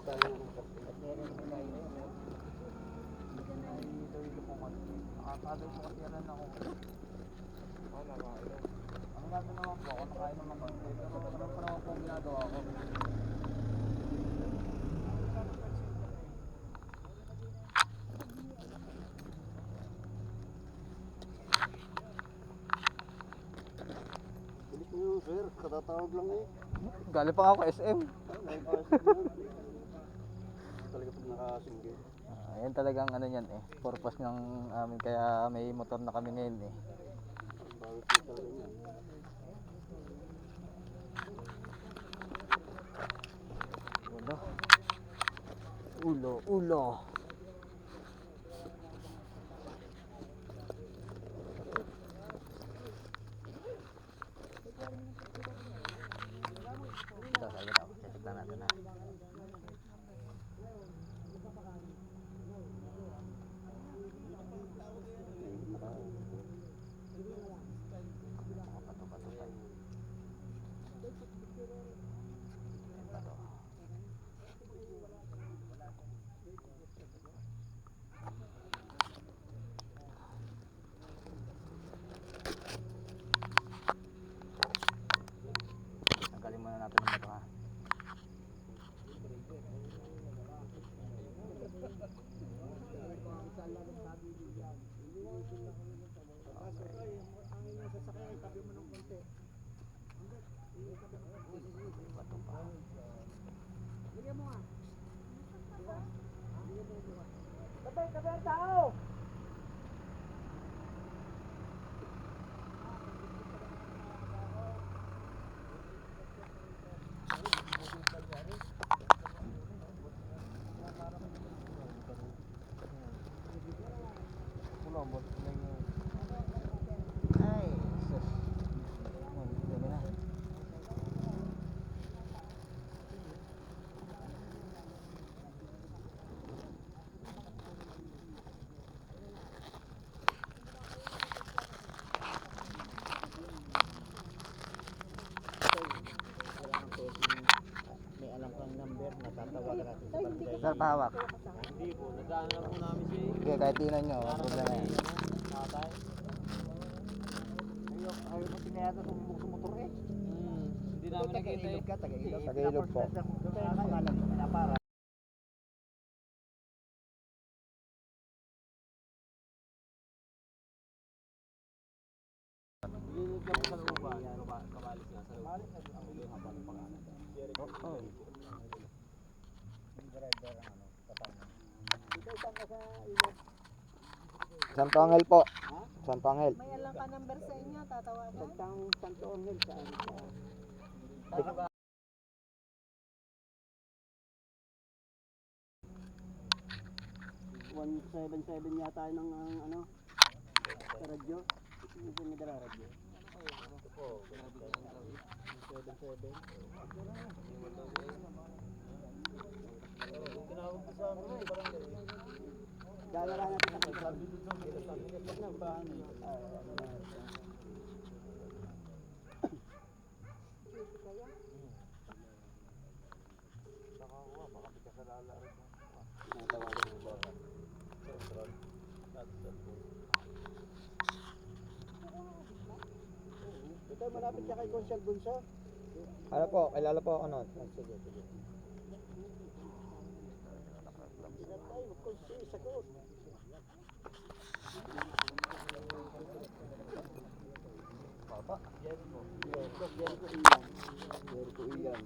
Nakakagay po kasi yan ako. Ang natin naman po ako, nakain naman konti. Pero ano pa naman po ang ginagawa ko. Bilis mo yun, sir. Katatawag lang eh. Galing pa ako SM. Talaga pag nakasinggit. Yan talagang ano yan eh. Purpose ng amin kaya may motor na kami ngayon eh. Bakit po talaga yan? Ulo. Ito, sagot ako. Titignan natin na. Tanggalin muna natin ang bato ha. Bato pa. Tabi ang tao! Ay, sus. Dumi na. May alam kang number na tatawagan natin sa barangay. Sir, pahawak. Hindi po, nadaan lang po namin si Sige, kahit tinan nyo. Ang problema yan. tatay. Ayaw mo sinayata sa motor eh. Hindi namin nakita eh. Taga-Ilog po. Para. Ililid ka po sa loob ba? Kabalis nga sa loob. Ang ulo habang pangalan. Oo. Santo Angel po. Santo Angel. May alam ka number sa inyo, tatawagan? Santo Angel saan? 177 yata ng ano sa radyo. Hindi may dala radyo. 177. Tinawag ko sa amin parang dala natin ang sabi dito sa bahan. Ito malapit siya kay Consul Bunso. Ano po, kilala po ako nun. Sige. Pinatay, Consul, sagot. Papa. Jericho Ian.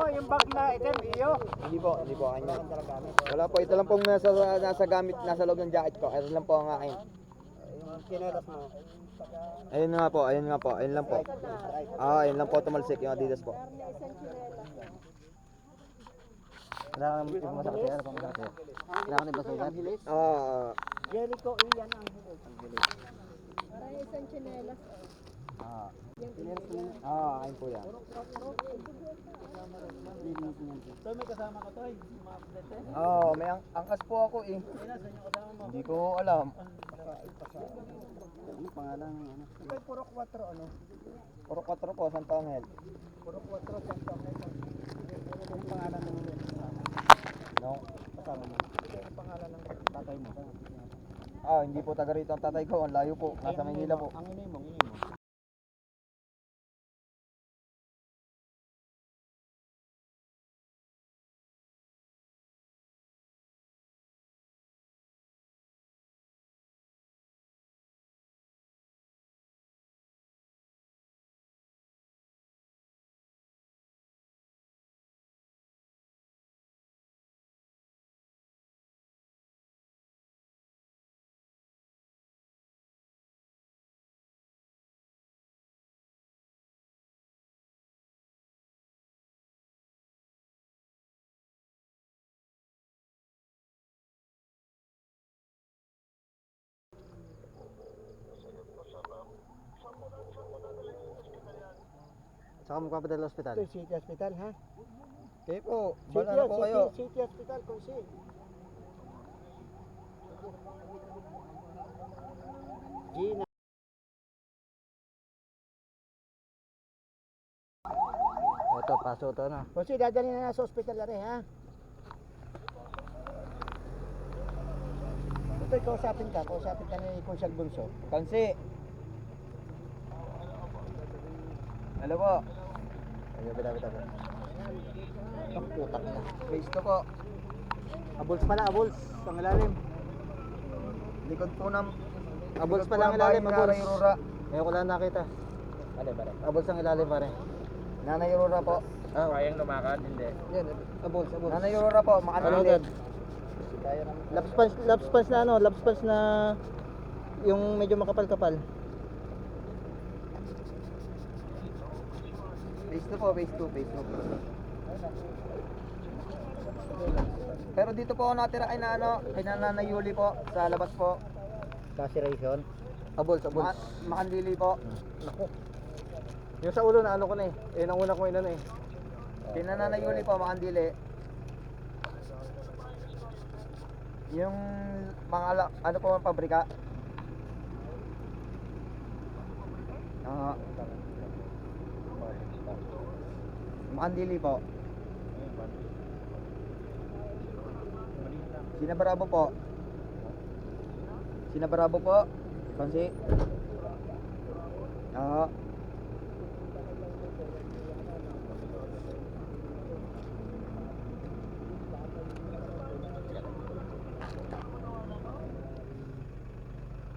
Yung bag na item, iyo? Hindi po kanya. Wala po, ito lang pong nasa gamit, nasa loob ng jacket ko. Ito lang po ang akin. Yung kinelas mo. Ayun nga po, ayun lang po. Ayun lang po tumalsik yung Adidas po. Kailangan mo ito masakit yan, kung masakit. Kailangan mo basugan. Jericho Ian ang hilis. Parang isang tsinelas. Ayun po yan. Ito may kasama ko to eh. Mga update eh. Oo, may angkas po ako eh. Ayun na, saan yung kasama mo? Hindi ko alam. Ano pangalan ng ano? Ito ay puro 4 ano? Puro 4 po, Santo Angel. Puro 4 Santo Angel. Ano pangalan ng No? kasama mo? Ito yung pangalan ng tatay mo. Ah, hindi po taga rito ang tatay ko. Ang layo po. Nasa Maynila po. Ang inay mo. Saka mo pa padala hospital? Ito City Hospital ha? Okay po. City, Bala na po kayo. City Hospital kung si. Gina. Ito, paso to na. Kung si, dadalhin na sa hospital na rin ha? Ito, kausapin ka ni Kunsal Bunso. Kansi. Hello po. Ayun, bita. Ang putak na. Base to po. Abuls pala, abuls. Ang ilalim. Likod po ng... Abuls likod pala po ang ng bahay ilalim, ni abuls. Nanay Aurora. Ngayon ko lang nakita. Abuls ang ilalim pare. Nanay Aurora po. Kayang lumakad, hindi. Yan, abuls. Nanay Aurora po. Ano Makanili. agad? Labs punch na ano, labs punch na yung medyo makapal-kapal. Base to po, base to. Pero dito po ako natira kay Nanay Yuli po, sa labas po. Laceration. Abuls. Makandili po. Naku. Yung sa ulo na ano ko na eh. Eh, nang una ko ina eh. Kay Nanay Yuli po, Makandili. Yung mga ano po ang pabrika. Makandili po. Sinabarabo po. Sinabarabo po. Kansi.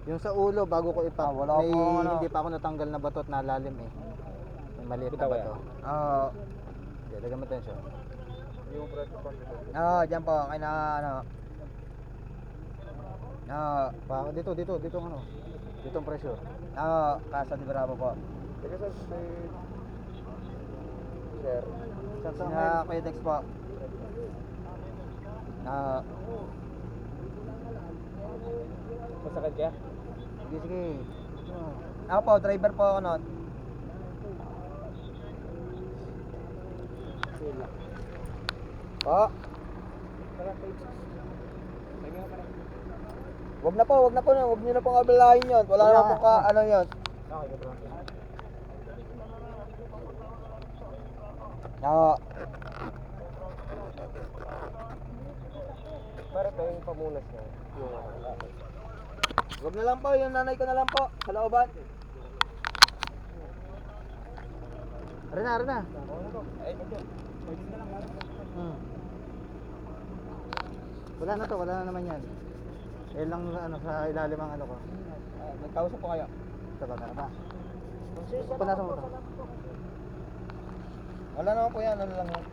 Yung sa ulo bago ko wala may akong ano. hindi pa ako natanggal na batot na lalim eh. May maliit na bato. Okay, lagyan mo tensyon. Diyan po kay na ano. Dito ano. Dito ang pressure. Kasa di Bravo po. Sir. Sa Kuya Dex po. Masakit ka? Sige. Ako po, driver po ako nun. Po. Wag na po. Wag niyo na pong abalahin yun. Wala na po ka, ano yun. Para ito yung pamunas niya. Wag na lang po, yung nanay ko na lang po, sa looban. Arena. Wala na naman yan. Eh lang ano sa ilalim ang ano ko. Nagkausap po kayo. Ito ba na ba? Punasan mo to. Wala naman po yan, ano lang yan.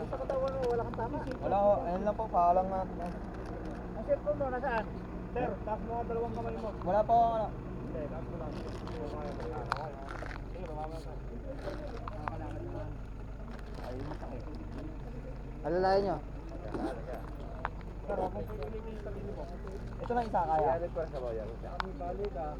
Sa katawan mo, wala kang tama. Wala ko, ayun lang po, paalang na. Ang cellphone mo, nasaan? Sir, taas mo ang dalawang kamay mo. Wala po, ano. Taas mo lang. Alalayan nyo. Ito na isa kaya. Balik ah.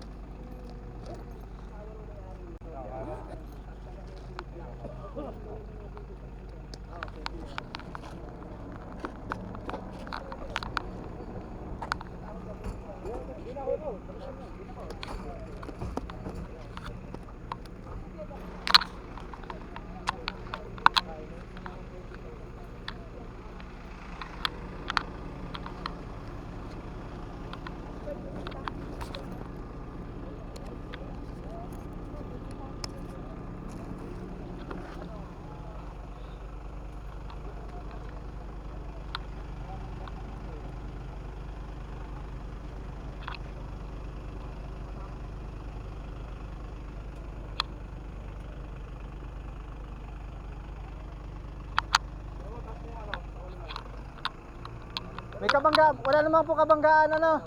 May kabangga, wala namang po kabanggaan ano.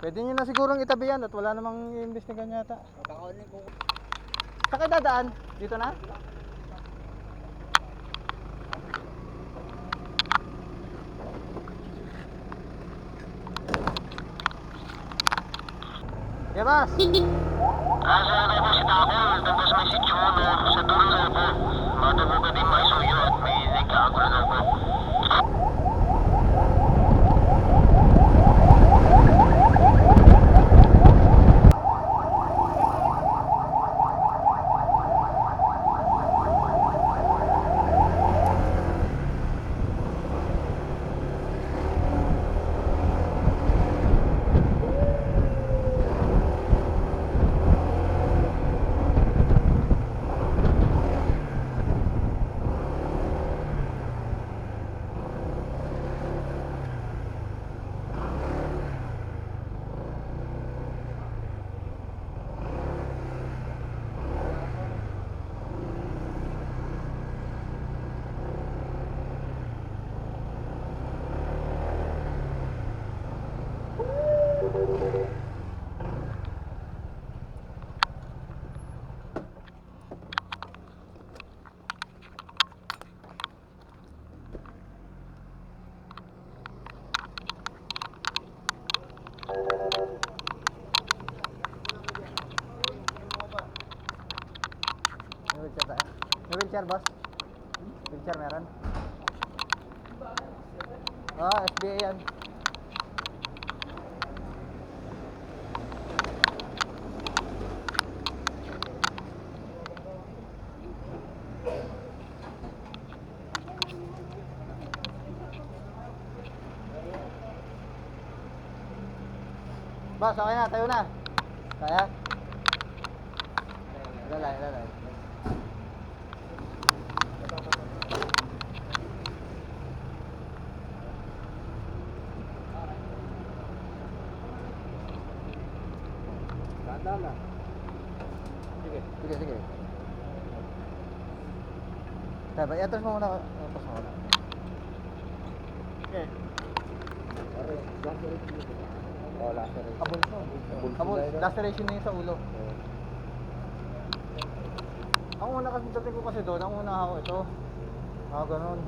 Pwede nyo na sigurong itabi yan at wala namang iimbestigan yata. Sa kayo dadaan? Dito na? Yabas! Asa na po si Takol, tapos may si Chuno, sa dulo na po. Matago ka din maisuyo at may nagkakagulo na po. May wheelchair tayo. May wheelchair, boss? Wheelchair meron? SBA yan. Boss, okay na, tayo na. Kaya? Lalay, lalay. Tanda na. Sige. Sige, sige. Dapat, i-atras mo muna. Atras mo muna. Okay. Oh, laceration. Abol, laceration na yun sa ulo. Ang una kasi dating ko kasi doon, ang una ako ito. Ganun.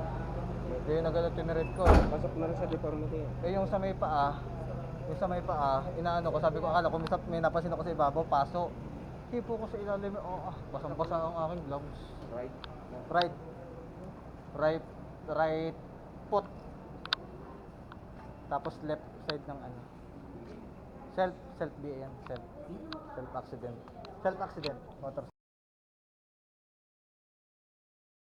Yung nagalat tinirid ko. Pasok na rin sa deformity. Yung sa may paa, inaano ko, sabi ko, akala ko may napansin ako sa ibabaw, paso. Hipo ko sa ilalim, basang-basa ang aking gloves. Right foot. Tapos left side ng ano. Self BA yan, self accident. Motor